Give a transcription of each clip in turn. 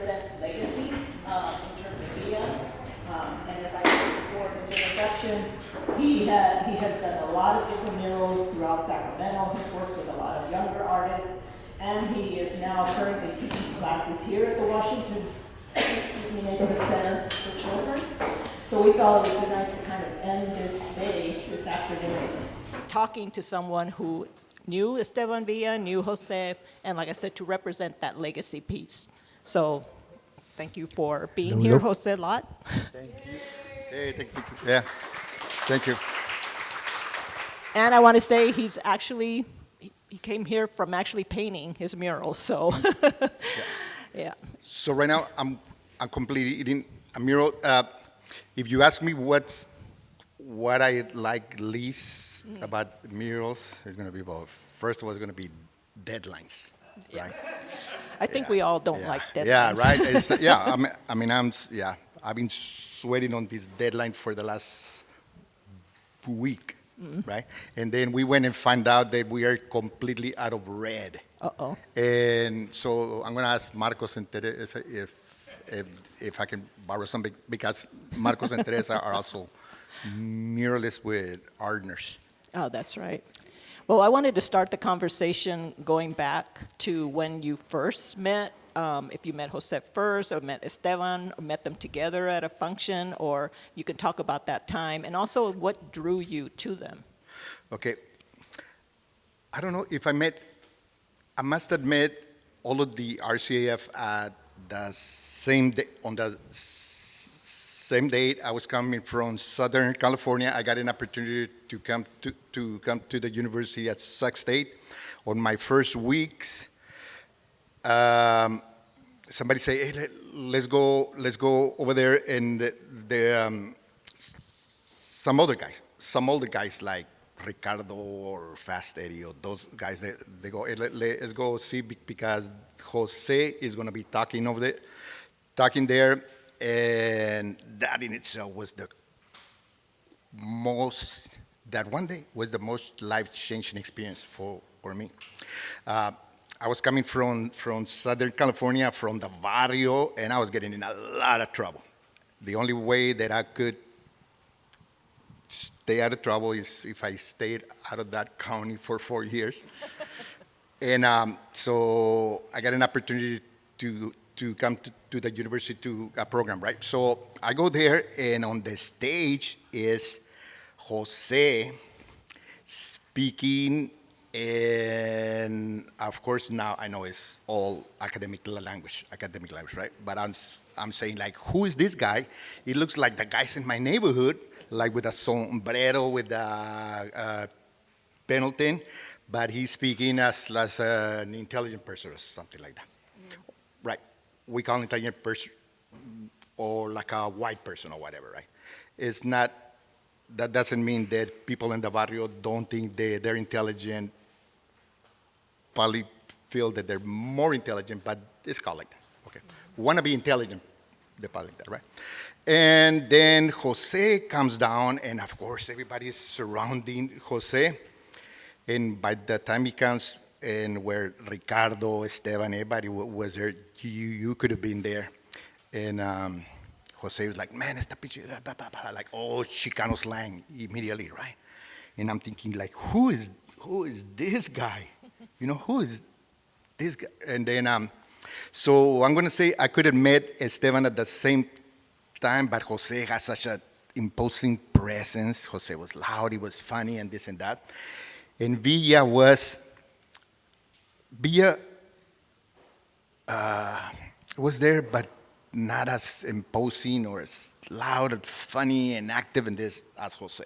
represent legacy in terms of Villa. And as I said before in his introduction, he has done a lot of different murals throughout Sacramento. He's worked with a lot of younger artists, and he is now currently teaching classes here at the Washington Neighborhood Center for Children. So we thought it would be nice to kind of end this day, this afternoon, talking to someone who knew Esteban Villa, knew Jose, and like I said, to represent that legacy piece. So thank you for being here, José Lott. Thank you. Hey, thank you. Yeah, thank you. And I want to say he came here from actually painting his murals, so yeah. So right now, I'm completing a mural. If you ask me what I like least about murals, it's going to be both. First of all, it's going to be deadlines, right? I think we all don't like deadlines. Yeah, right. I've been sweating on this deadline for the last week, right? And then we went and found out that we are completely out of red. Uh-oh. And so I'm going to ask Marcos and Teresa if I can borrow something, because Marcos and Teresa are also muralists with Ardners. Oh, that's right. Well, I wanted to start the conversation going back to when you first met, if you met Jose first or met Esteban or met them together at a function, or you can talk about that time, and also what drew you to them. Okay. I don't know if I must admit all of the RCAF at the same day, on the same date. I was coming from Southern California. I got an opportunity to come to the university at Sac State. On my first weeks, somebody say, "Hey, let's go over there," and some older guys like Ricardo or Fast Eddie or those guys, they go, "Hey, let's go see," because Jose is going to be talking there, and that in itself was that one day was the most life-changing experience for me. I was coming from Southern California, from the barrio, and I was getting in a lot of trouble. The only way that I could stay out of trouble is if I stayed out of that county for 4 years. And so I got an opportunity to come to the university to a program, right? So I go there, and on the stage is Jose speaking, and of course now I know it's all academic language, right? But I'm saying, like, who is this guy? He looks like the guys in my neighborhood, like with a sombrero, with a Pendleton, but he's speaking as an intelligent person or something like that. Right. We call intelligent person or like a white person or whatever, right? It's not, that doesn't mean that people in the barrio don't think they're intelligent, probably feel that they're more intelligent, but it's called like that. Okay. Want to be intelligent, they call it that, right? And then Jose comes down, and of course everybody's surrounding Jose. And by the time he comes, and where Ricardo, Esteban, everybody was there, you could have been there. And Jose was like, "Man, esta pinche," like, oh, Chicano slang immediately, right? And I'm thinking, like, who is this guy? You know, who is this guy? And then, so I'm going to say I could have met Esteban at the same time, but Jose has such an imposing presence. Jose was loud, he was funny, and this and that. And Villa was there, but not as imposing or as loud and funny and active in this as Jose.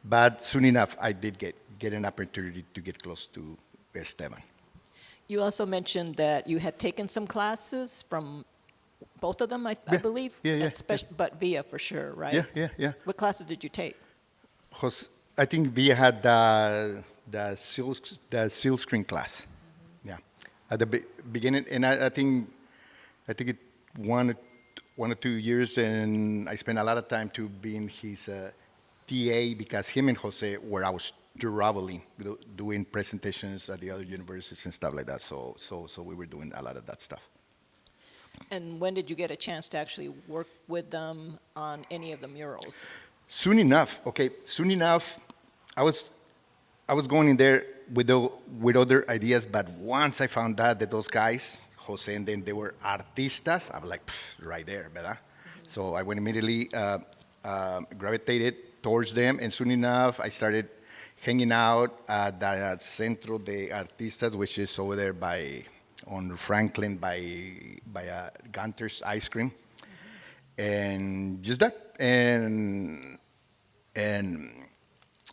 But soon enough, I did get an opportunity to get close to Esteban. You also mentioned that you had taken some classes from both of them, I believe? Yeah. But Villa for sure, right? Yeah. What classes did you take? I think Villa had the seal screen class. Yeah, at the beginning, and I think it 1 or 2 years, and I spent a lot of time to being his TA, because him and Jose were out traveling, doing presentations at the other universities and stuff like that. So we were doing a lot of that stuff. And when did you get a chance to actually work with them on any of the murals? Soon enough, I was going in there with other ideas, but once I found out that those guys, Jose and them, they were artistas, I was like, right there, ¿verdad? So I went immediately, gravitated towards them, and soon enough, I started hanging out at the Centro de Artistas, which is over there on Franklin by Gunter's Ice Cream, and just that, and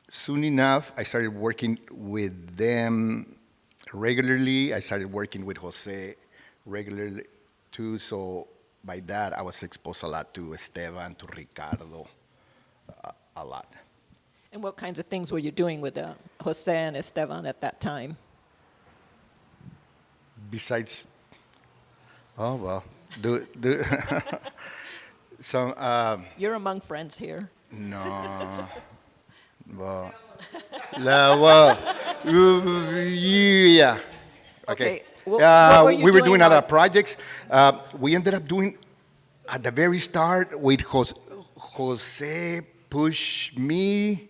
soon enough, I started working with them regularly. I started working with Jose regularly too. So by that, I was exposed a lot to Esteban, to Ricardo, a lot. And what kinds of things were you doing with Jose and Esteban at that time? Besides, oh well, do some. You're among friends here. No, well, well, yeah. Okay. What were you we were doing doing other on- projects. We ended up doing at the very start with Jose pushed me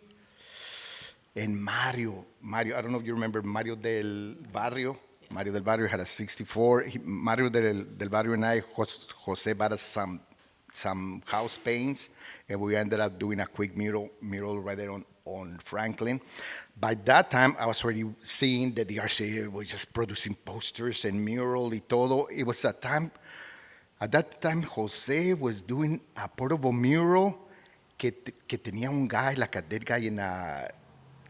and Mario. Mario, I don't know if you remember Mario del Barrio. Mario del Barrio had a 64. Mario del Barrio and I, Jose bought us some house paints, and we ended up doing a quick mural right there on Franklin. By that time, I was already seeing that the RCAF was just producing posters and mural y todo. It was at that time, Jose was doing a portable mural que tenía un guy, like a dead guy in a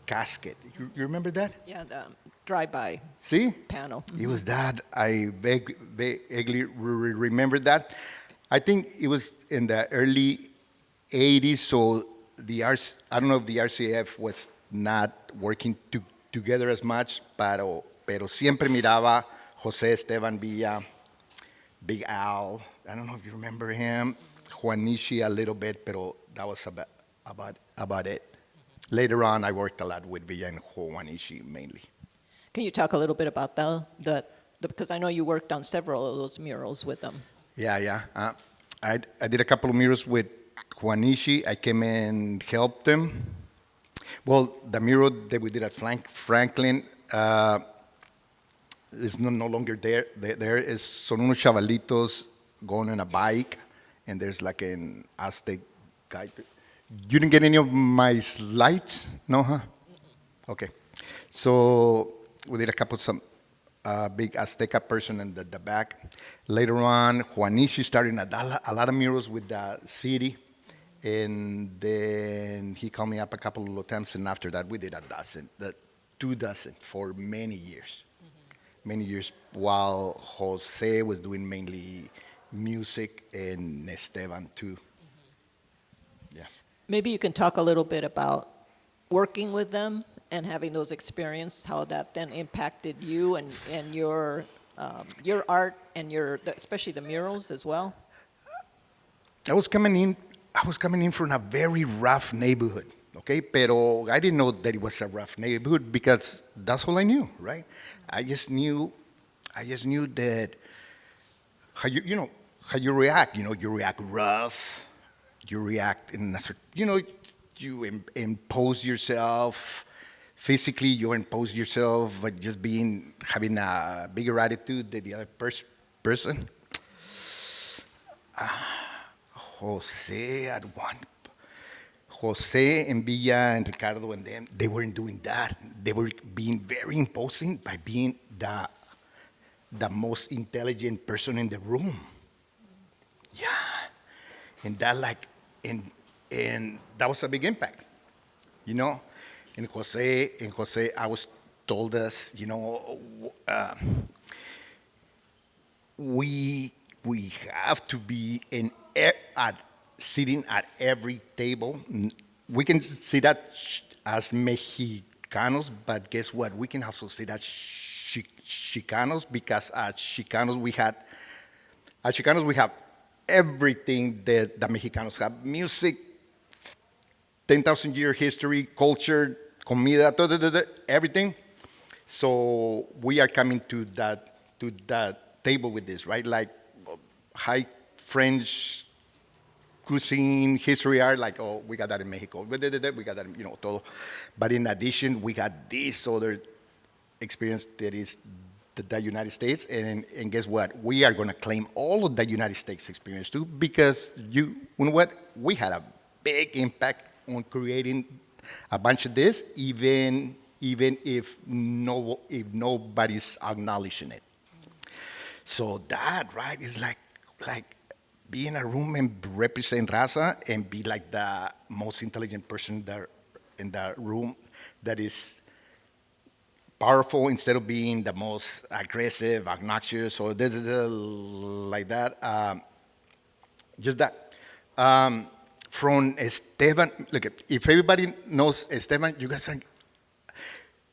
casket. You remember that? Yeah, the drive-by See? panel. It was that. I vaguely remember that. I think it was in the early 80s, so I don't know if the RCAF was not working together as much, pero siempre miraba José Esteban Villa, Big Al, I don't know if you remember him, Juanishi a little bit, pero that was about it. Later on, I worked a lot with Villa and Juanishi mainly. Can you talk a little bit about because I know you worked on several of those murals with them. Yeah. I did a couple of murals with Juanishi. I came and helped him. Well, the mural that we did at Franklin is no longer there. There son unos chavalitos going on a bike, and there's like an Aztec guy. You didn't get any of my slides? No, huh? Okay. So we did a couple of some big Azteca person in the back. Later on, Juanishi started a lot of murals with the city. And then he called me up a couple of times, and after that, we did 2 dozen for many years. Many years, while Jose was doing mainly music and Esteban too. Yeah. Maybe you can talk a little bit about working with them and having those experiences, how that then impacted you and your art and especially the murals as well. I was coming in from a very rough neighborhood, okay? Pero I didn't know that it was a rough neighborhood because that's all I knew, right? I just knew that how you react. You react rough. You react in a certain, you impose yourself. Physically, you impose yourself by just having a bigger attitude than the other person. Jose and Villa and Ricardo and them, they weren't doing that. They were being very imposing by being the most intelligent person in the room. Yeah. And that and that was a big impact. And Jose, I was told us, we have to be sitting at every table. We can sit as Mexicanos, but guess what? We can also sit as Chicanos because as Chicanos we have everything that the Mexicanos have: music, 10,000-year history, culture, comida, everything. So we are coming to that table with this, right? Like high French cuisine, history art, like, oh, we got that in Mexico. We got that in, todo. But in addition, we got this other experience that is the United States. And guess what? We are going to claim all of the United States experience too, because you know what? We had a big impact on creating a bunch of this, even if nobody's acknowledging it. So that, right, is like be in a room and represent Raza and be like the most intelligent person there in the room that is powerful instead of being the most aggressive, obnoxious, or this is like that. Just that. From Esteban, look, if everybody knows Esteban, you guys are,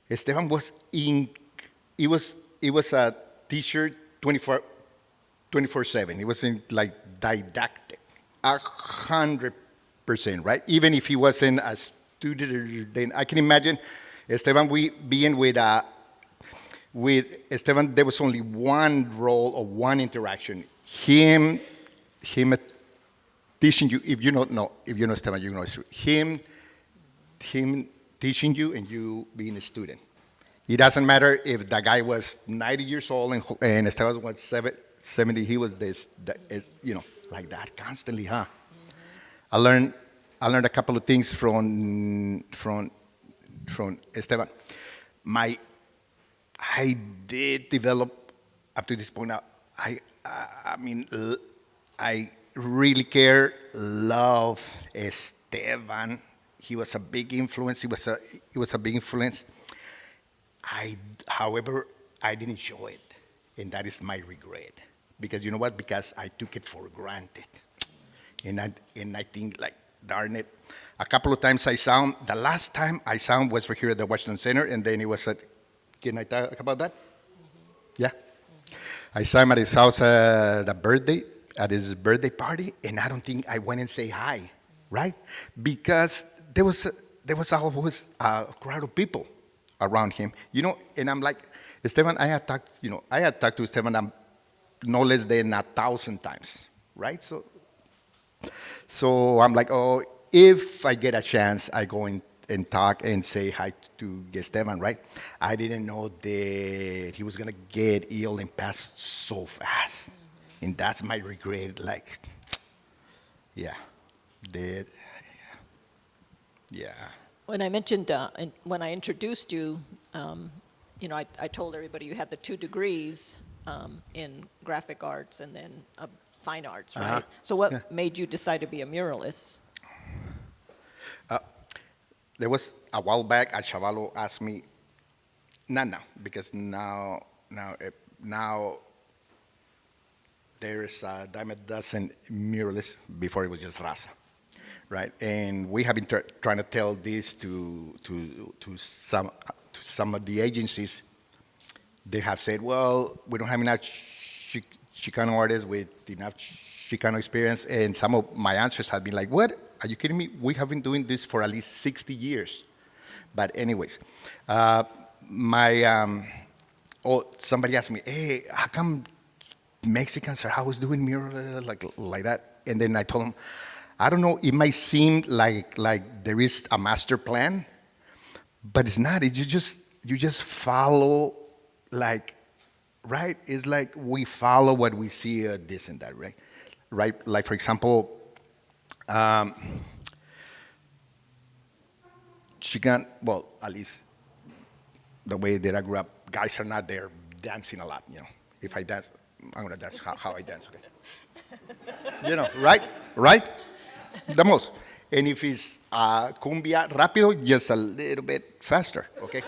Esteban was it was a teacher 24/7. He was in like didactic, 100%, right? Even if he wasn't a student, then I can imagine Esteban, we being with Esteban, there was only one role or one interaction. Him teaching you. If you know Esteban, you know it's true. Him teaching you and you being a student. It doesn't matter if the guy was 90 years old and Esteban was 70. He was like that constantly, huh? I learned a couple of things from Esteban. I did develop up to this point. I mean, I really love Esteban. He was a big influence. He was a big influence. However, I didn't show it, and that is my regret. Because you know what? Because I took it for granted, and I think like, darn it. A couple of times I saw him. The last time I saw him was right here at the Washington Center, and then he was at. Can I talk about that? Mm-hmm. Yeah. Mm-hmm. I saw him at his house at his birthday party, and I don't think I went and say hi, right? Because there was always a crowd of people around him, and I'm like, Esteban, I had talked to Esteban no less than 1,000 times, right? So I'm like, oh, if I get a chance, I go in and talk and say hi to Esteban, right? I didn't know that he was gonna get ill and pass so fast, and that's my regret. Like, yeah, yeah. When I mentioned, when I introduced you, I told everybody you had the 2 degrees in graphic arts and then fine arts, right? Uh-huh. So what Yeah. made you decide to be a muralist? There was a while back, a chavalo asked me, not now, because now there's a dime a dozen muralists. Before it was just Raza, right? And we have been trying to tell this to some of the agencies. They have said, well, we don't have enough Chicano artists with enough Chicano experience, and some of my answers have been like, what? Are you kidding me? We have been doing this for at least 60 years. But anyways, somebody asked me, hey, how come Mexicans are always doing murals like that? And then I told them, I don't know, it might seem like there is a master plan, but it's not. You just follow, like, right? It's like we follow what we see, this and that, right? Right? Like, for example, Chicano, well, at least the way that I grew up, guys are not there dancing a lot, If I dance, I'm gonna dance how I dance, okay? Right? The most. And if it's cumbia rápido, just a little bit faster, okay?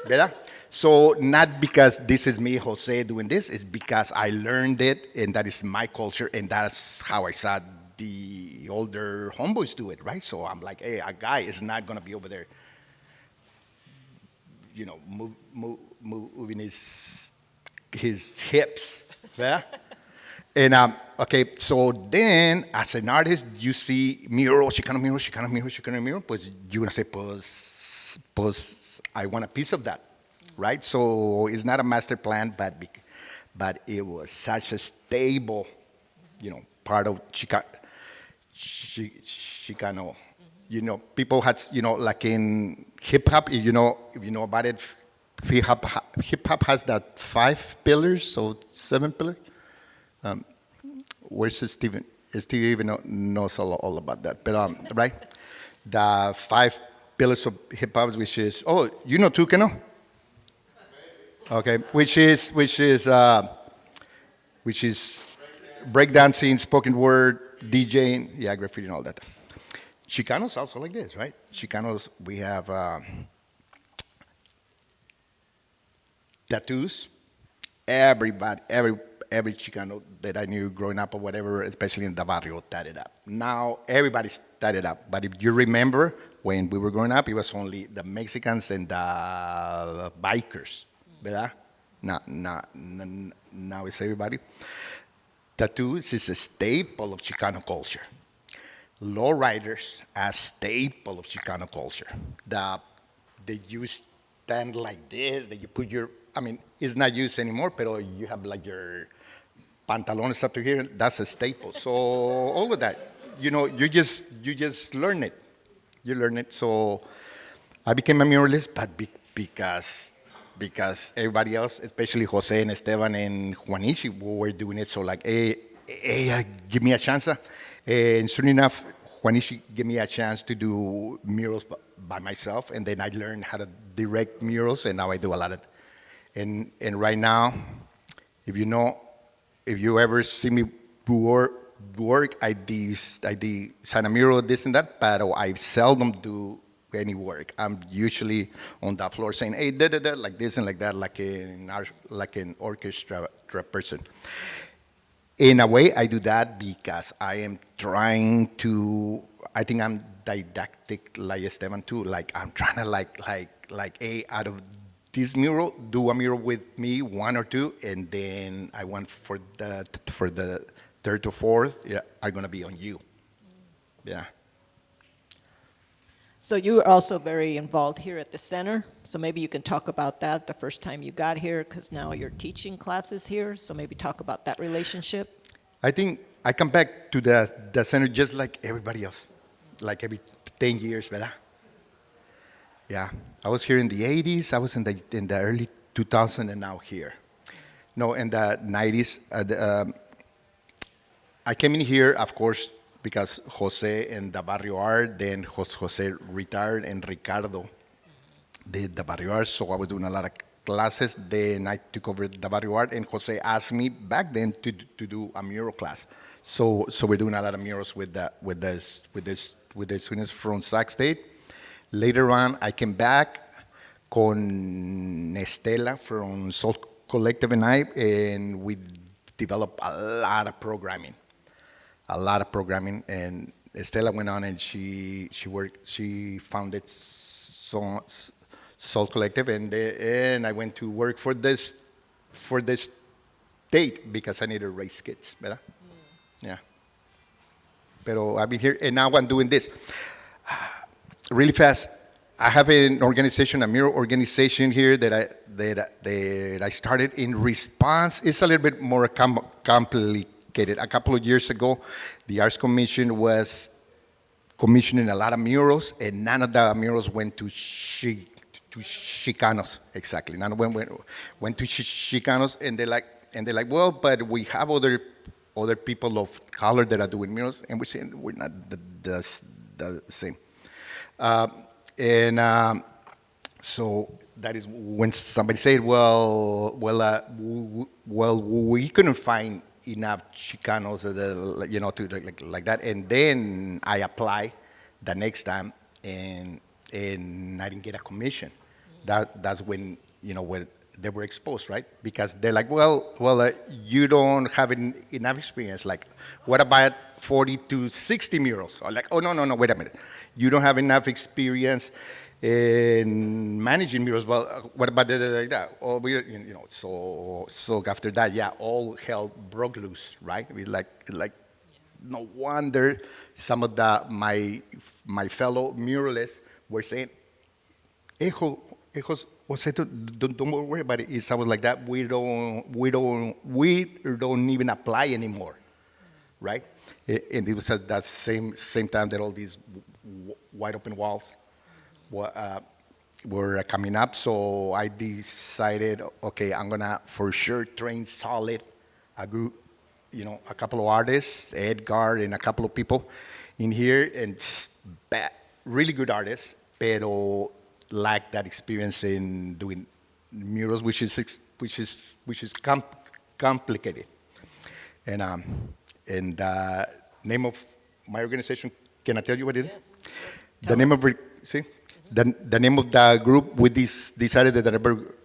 ¿Verdad? So not because this is me, Jose, doing this, it's because I learned it, and that is my culture, and that's how I saw the older homeboys do it, right? So I'm like, hey, a guy is not gonna be over there, moving his hips, yeah? And okay, so then as an artist, you see mural, Chicano mural, pues you're gonna say, pues I want a piece of that, right? So it's not a master plan, but it was such a stable part of Chicano. People had, like in hip hop, if you know about it, hip hop has that 5 pillars, so 7 pillars. Where's Steven? Steve even knows all about that, but right, the 5 pillars of hip hop, which is you know too, Keno? Okay, which is breakdancing, spoken word, DJing, yeah, graffiti and all that. Chicanos also like this, right? Chicanos, we have tattoos. Everybody, every Chicano that I knew growing up or whatever, especially in the barrio, tatted up. Now everybody's tatted up. But if you remember, when we were growing up, it was only the Mexicans and the bikers, ¿verdad? Now it's everybody. Tattoos is a staple of Chicano culture. Lowriders, a staple of Chicano culture. That you stand like this, that you put your, it's not used anymore, but you have like your pantalones up to here, that's a staple. So all of that, you just learn it. You learn it. So I became a muralist, but because everybody else, especially Jose and Esteban and Juanishi, were doing it. So like, hey, give me a chance. And soon enough, Juanishi gave me a chance to do murals by myself, and then I learned how to direct murals, and now I do a lot of. And right now, if you ever see me work, I sign a mural, this and that, but I seldom do any work. I'm usually on the floor saying, hey, like this and like that, like an orchestra person. In a way, I do that because I am trying to, I think I'm didactic like Esteban too. Like I'm trying to out of this mural, do a mural with me, 1 or 2, and then I want for the 3rd or 4th, are gonna be on you. Yeah. So you were also very involved here at the center. So maybe you can talk about that the first time you got here, because now you're teaching classes here. So maybe talk about that relationship. I think I come back to the center just like everybody else, like every 10 years, ¿verdad? Yeah, I was here in the 80s. I was in the early 2000s, and now here. No, in the 90s, I came in here, of course, because Jose and the barrio art. Then Jose retired, and Ricardo did the barrio art. So I was doing a lot of classes. Then I took over the barrio art, and Jose asked me back then to do a mural class. So we're doing a lot of murals with the students from Sac State. Later on, I came back con Estela from Soul Collective and we developed a lot of programming. And Estela went on and she founded Soul Collective, and I went to work for this state because I needed to raise kids, ¿verdad? Yeah. Pero I've been here, and now I'm doing this. Really fast, I have an organization, a mural organization here that I started in response. It's a little bit more complicated. A couple of years ago, the Arts Commission was commissioning a lot of murals, and none of the murals went to Chicanos. Exactly, none went to Chicanos, and they're like, well, but we have other people of color that are doing murals, and we're saying we're not the same. So that is when somebody said, well, we couldn't find enough Chicanos, to like that. And then I applied the next time, and I didn't get a commission. That's when when they were exposed, right? Because they're like, well, you don't have enough experience. Like, what about 40 to 60 murals? Or like, oh no, wait a minute. You don't have enough experience in managing murals. Well, what about like that? Oh, so after that, yeah, all hell broke loose, right? We like no wonder some of my fellow muralists were saying, hey, Jose, don't worry about it. I was like that. We don't even apply anymore. right? And it was at that same time that all these wide open walls were coming up. So I decided, okay, I'm gonna for sure train solid a group, a couple of artists, Edgar and a couple of people in here, and really good artists, pero lack that experience in doing murals, which is complicated. And the name of my organization, can I tell you what it is? Yes. The name of the name of the group we decided that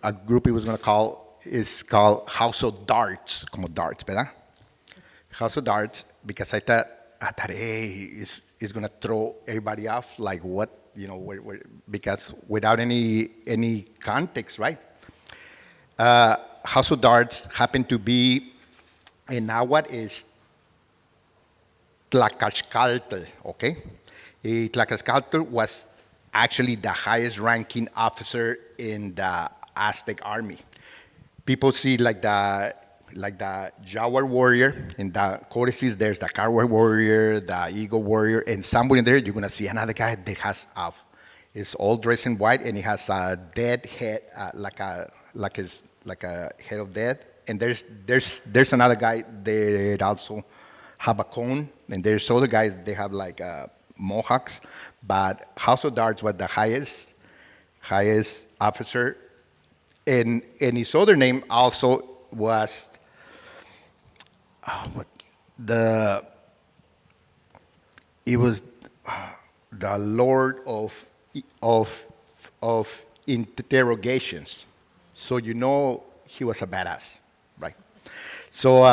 a group it was going to call is called House of Darts, como darts, ¿verdad? House of Darts, because I thought hey, it's going to throw everybody off, like what, because without any context, right? House of Darts happened to be in Nahuatl is Tlacascaltl, okay? Tlacascaltl was actually the highest ranking officer in the Aztec army. People see like the jaguar warrior in the codices. There's the coward warrior, the eagle warrior, and somewhere in there you're gonna see another guy that has is all dressed in white and he has a dead head, like a head of death. And there's another guy that also have a cone, and there's other guys they have like mohawks. But House of Darts was the highest officer, and his other name also was he was the Lord of interrogations. So he was a badass, right? So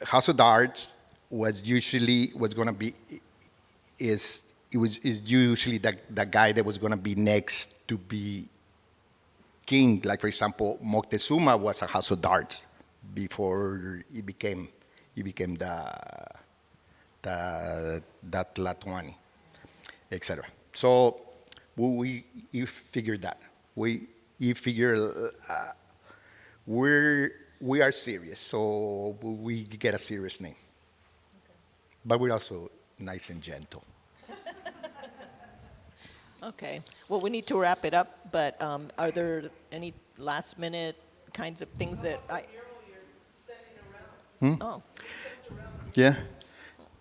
House of Darts was usually is usually the guy that was gonna be next to be king. Like for example, Moctezuma was a House of Darts before he became the Tlatoani, etc. So we figured that we are serious, so we get a serious name. But we're also nice and gentle. Okay. Well, we need to wrap it up, but are there any last minute kinds of things that Oh, Yeah,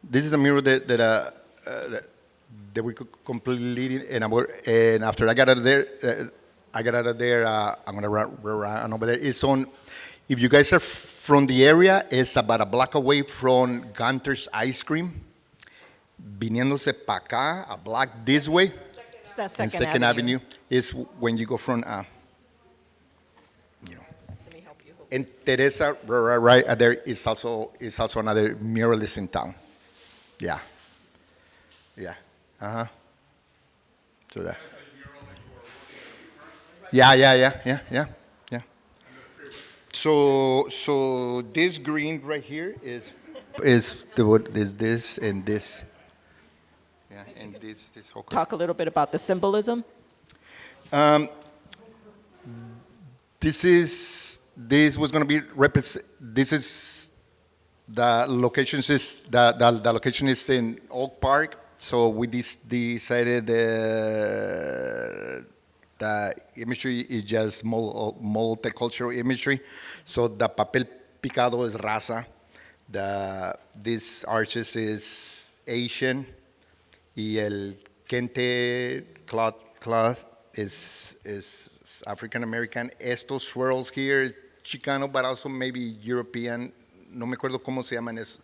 this is a mural that we completed, and after I got out of there, I'm gonna run over there. It's on. If you guys are from the area, it's about a block away from Gunter's Ice Cream. Viniéndose para acá, a block this way, it's that and Second Second Avenue. Avenue is when you go from, Let me help you. and Teresa, right there, is also another muralist in town. Yeah. So that. Yeah. So this green right here is this and this. Yeah, and this whole. Talk a little bit about the symbolism. This was going to be this is the location the location is in Oak Park. So we decided the imagery is just multicultural imagery. So the papel picado is Raza. This arches is Asian. Y el kente cloth is African American. Estos swirls here, Chicano, but also maybe European. No me acuerdo cómo se llaman eso,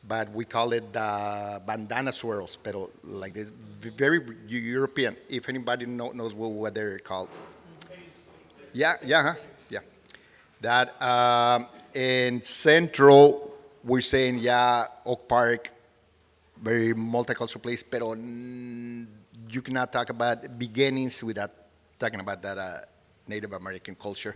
but we call it the bandana swirls, pero like this, very European. If anybody knows what they're called. Yeah. That in Central, we're saying, Oak Park, very multicultural place, pero you cannot talk about beginnings without talking about that Native American culture.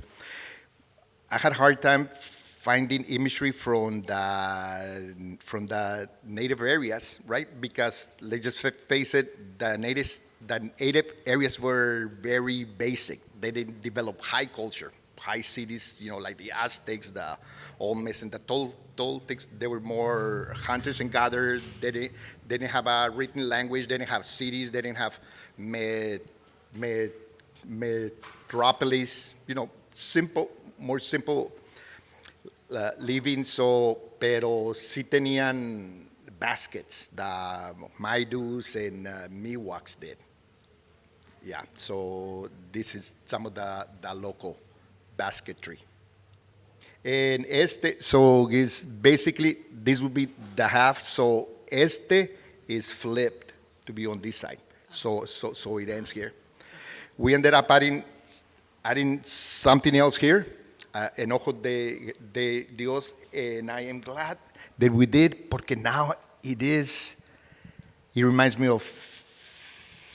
I had a hard time finding imagery from the native areas, right? Because let's just face it, the native areas were very basic. They didn't develop high culture, high cities, like the Aztecs, the Olmecs, and the Toltecs. They were more hunters and gatherers. They didn't have a written language. They didn't have cities. They didn't have metropolis. More simple living. Pero sí tenían baskets. The Maidus and Miwoks did. Yeah, so this is some of the local basketry. And so is basically, this would be the half. So is flipped to be on this side. So it ends here. We ended up adding something else here, en ojos de Dios, and I am glad that we did, porque now it reminds me of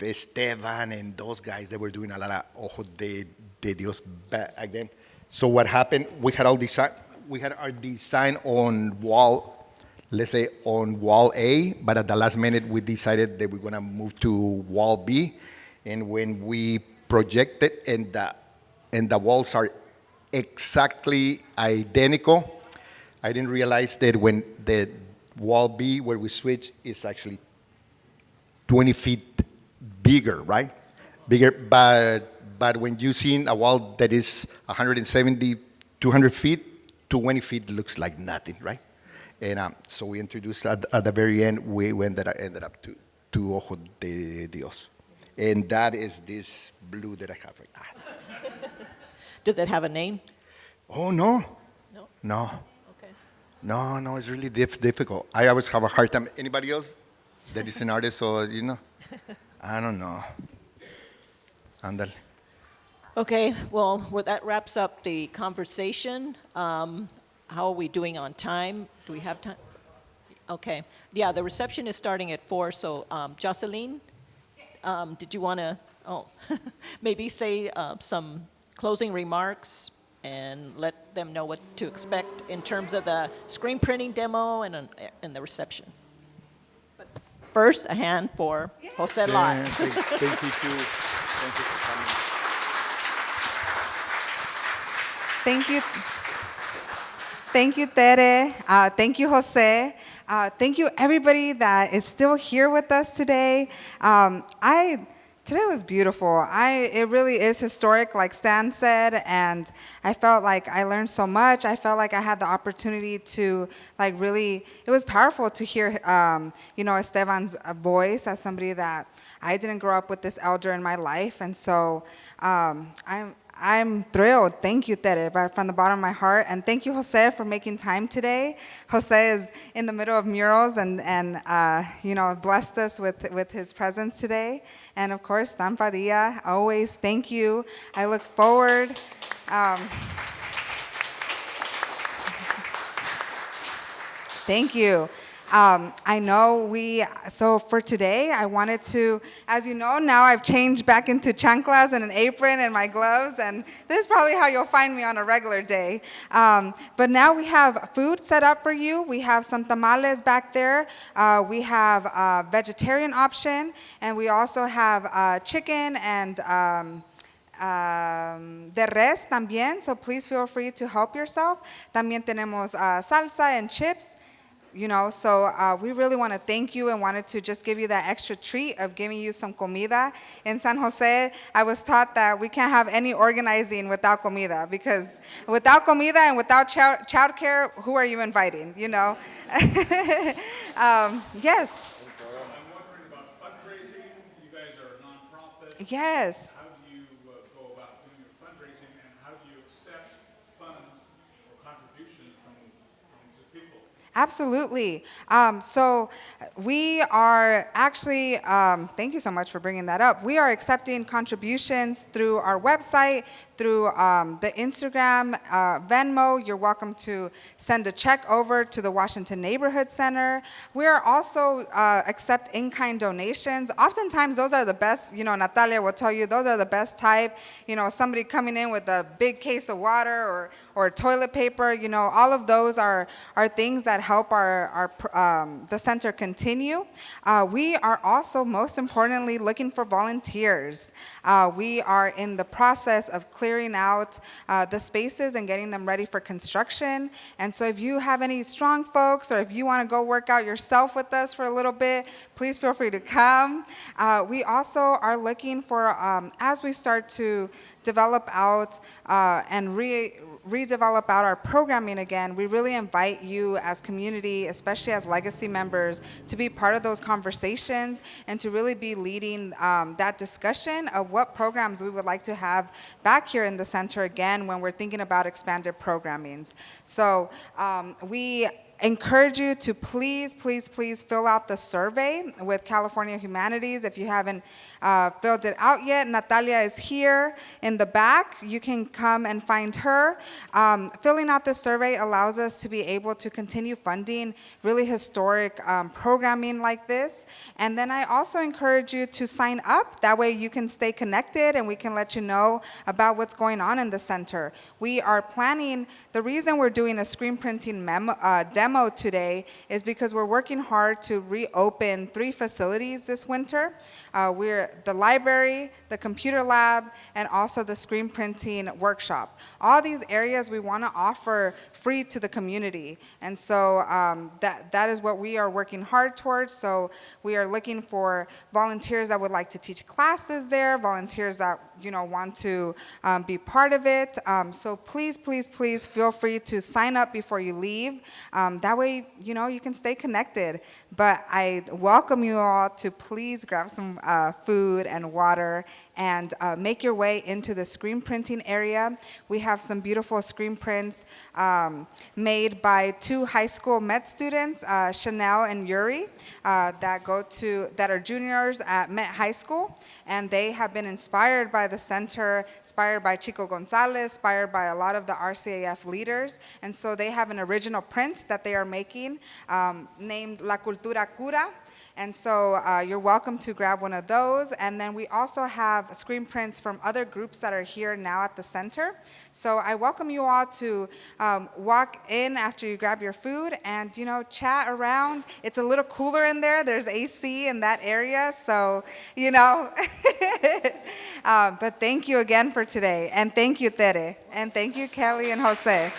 Esteban and those guys that were doing a lot of ojos de Dios back then. So what happened, we had our design on wall, let's say on wall A, but at the last minute we decided that we're gonna move to wall B, and when we projected and the walls are exactly identical, I didn't realize that when the wall B, where we switch, is actually 20 feet bigger, right? Bigger, but when you see a wall that is 170, 200 feet, 20 feet looks like nothing, right? And so we introduced at the very end, we ended up to Ojo de Dios. And that is this blue that I have right now. Does it have a name? Oh, no. No? No. Okay. No, it's really difficult. I always have a hard time. Anybody else that is an artist or, I don't know. Andale. Okay, well, that wraps up the conversation. How are we doing on time? Do we have time? Okay. Yeah, the reception is starting at 4, so Jocelin, did you want to, maybe say some closing remarks and let them know what to expect in terms of the screen printing demo and the reception? But first, a hand for José Lott. Yeah, thank you too. Thank you for coming. Thank you. Thank you, Tere. Thank you, Jose. Thank you, everybody that is still here with us today. Today was beautiful. It really is historic, like Stan said, and I felt like I learned so much. I felt like I had the opportunity to, it was powerful to hear, Esteban's voice as somebody that I didn't grow up with this elder in my life, and so I'm thrilled. Thank you, Tere, from the bottom of my heart. And thank you, Jose, for making time today. Jose is in the middle of murals and blessed us with his presence today. And of course, Stan Padilla, always thank you. I look forward. Thank you. I know so for today, I wanted to, as you know, now I've changed back into chanclas and an apron and my gloves, and this is probably how you'll find me on a regular day. But now we have food set up for you. We have some tamales back there. We have a vegetarian option, and we also have chicken and de res también, so please feel free to help yourself. También tenemos salsa and chips. So we really want to thank you and wanted to just give you that extra treat of giving you some comida. In San Jose, I was taught that we can't have any organizing without comida, because without comida and without childcare, who are you inviting, Yes. I'm wondering about fundraising. You guys are a nonprofit. Yes. How do you go about doing your fundraising, and how do you accept funds or contributions from people? Absolutely. So we are actually, thank you so much for bringing that up. We are accepting contributions through our website, through the Instagram, Venmo. You're welcome to send a check over to the Washington Neighborhood Center. We are also accept in-kind donations. Oftentimes those are the best, Natalia will tell you, those are the best type. Somebody coming in with a big case of water or toilet paper, all of those are things that help the center continue. We are also, most importantly, looking for volunteers. We are in the process of clearing out the spaces and getting them ready for construction. And so if you have any strong folks, or if you want to go work out yourself with us for a little bit, please feel free to come. We also are looking for, as we start to develop out and redevelop out our programming again, we really invite you as community, especially as legacy members, to be part of those conversations and to really be leading that discussion of what programs we would like to have back here in the center again when we're thinking about expanded programmings. So we encourage you to please fill out the survey with California Humanities. If you haven't filled it out yet, Natalia is here in the back. You can come and find her. Filling out the survey allows us to be able to continue funding really historic programming like this. And then I also encourage you to sign up. That way you can stay connected and we can let you know about what's going on in the center. We are planning, the reason we're doing a screen printing demo today is because we're working hard to reopen 3 facilities this winter. We're the library, the computer lab, and also the screen printing workshop. All these areas we want to offer free to the community. And so that is what we are working hard towards. So we are looking for volunteers that would like to teach classes there, volunteers that want to be part of it. So please feel free to sign up before you leave. That way, you can stay connected. But I welcome you all to please grab some food and water and make your way into the screen printing area. We have some beautiful screen prints made by 2 high school Met students, Chanel and Yuri, that are juniors at Met High School. And they have been inspired by the center, inspired by Chico Gonzalez, inspired by a lot of the RCAF leaders. And so they have an original print that they are making named La Cultura Cura. And so you're welcome to grab one of those. And then we also have screen prints from other groups that are here now at the center. So I welcome you all to walk in after you grab your food and, chat around. It's a little cooler in there. There's AC in that area. So, but thank you again for today. And thank you, Tere. And thank you, Kelly and Jose.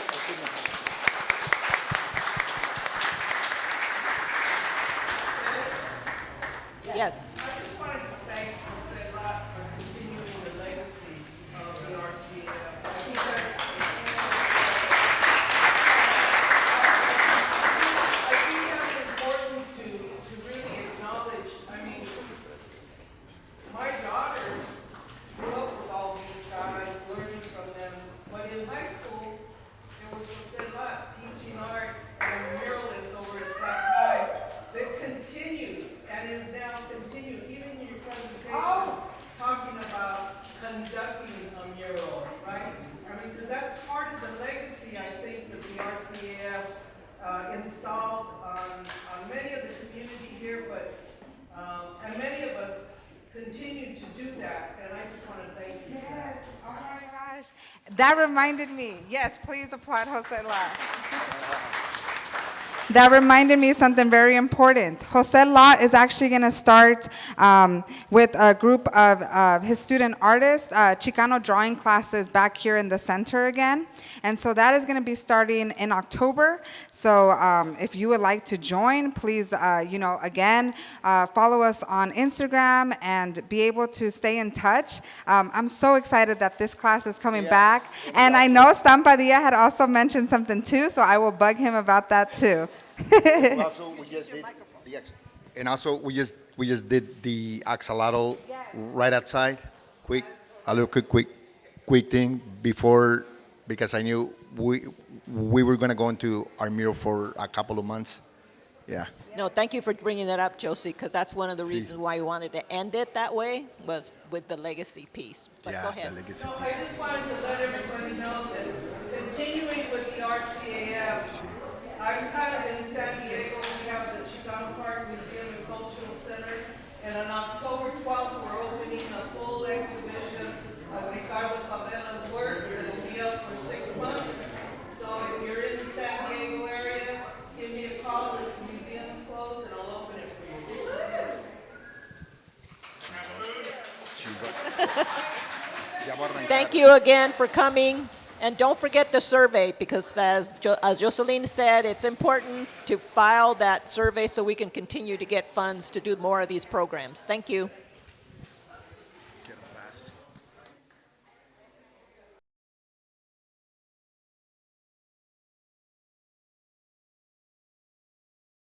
Yes. I just wanted to thank José Lott for continuing the legacy of the RCAF. I think that's important to really acknowledge. I mean, my daughters grew up with all these guys, learning from them, but in high school, it was José Lott teaching art and muralists over at Sac High that continued and is now continued, even in your presentation, talking about conducting a mural, right? I mean, because that's part of the legacy, I think, that the RCAF installed on many of the community here, but and many of us continue to do that, and I just want to thank you for that. Oh my gosh. That reminded me. Yes, please applaud José Lott. That reminded me of something very important. José Lott is actually going to start with a group of his student artists, Chicano drawing classes back here in the center again. And so that is going to be starting in October. So if you would like to join, please, again, follow us on Instagram and be able to stay in touch. I'm so excited that this class is coming back. And I know Stan Padilla had also mentioned something too, so I will bug him about that too. Also, we just did and also we just did the axolotl right outside. A little quick thing before, because I knew we were going to go into our mural for a couple of months. Yeah. No, thank you for bringing that up, Josie, because that's one of the reasons why we wanted to end it that way, was with the legacy piece. But go ahead. The legacy No, I piece. just wanted to let everybody know that continuing with the RCAF, I'm kind of in San Diego. We have the Chicano Park Museum and Cultural Center, and on October 12th, we're opening a full exhibition of Ricardo Favela's work. It'll be up for 6 months. So if you're in the San Diego area, give me a call. Thank you again for coming. And don't forget the survey, because as Jocelyn said, it's important to file that survey so we can continue to get funds to do more of these programs. Thank you.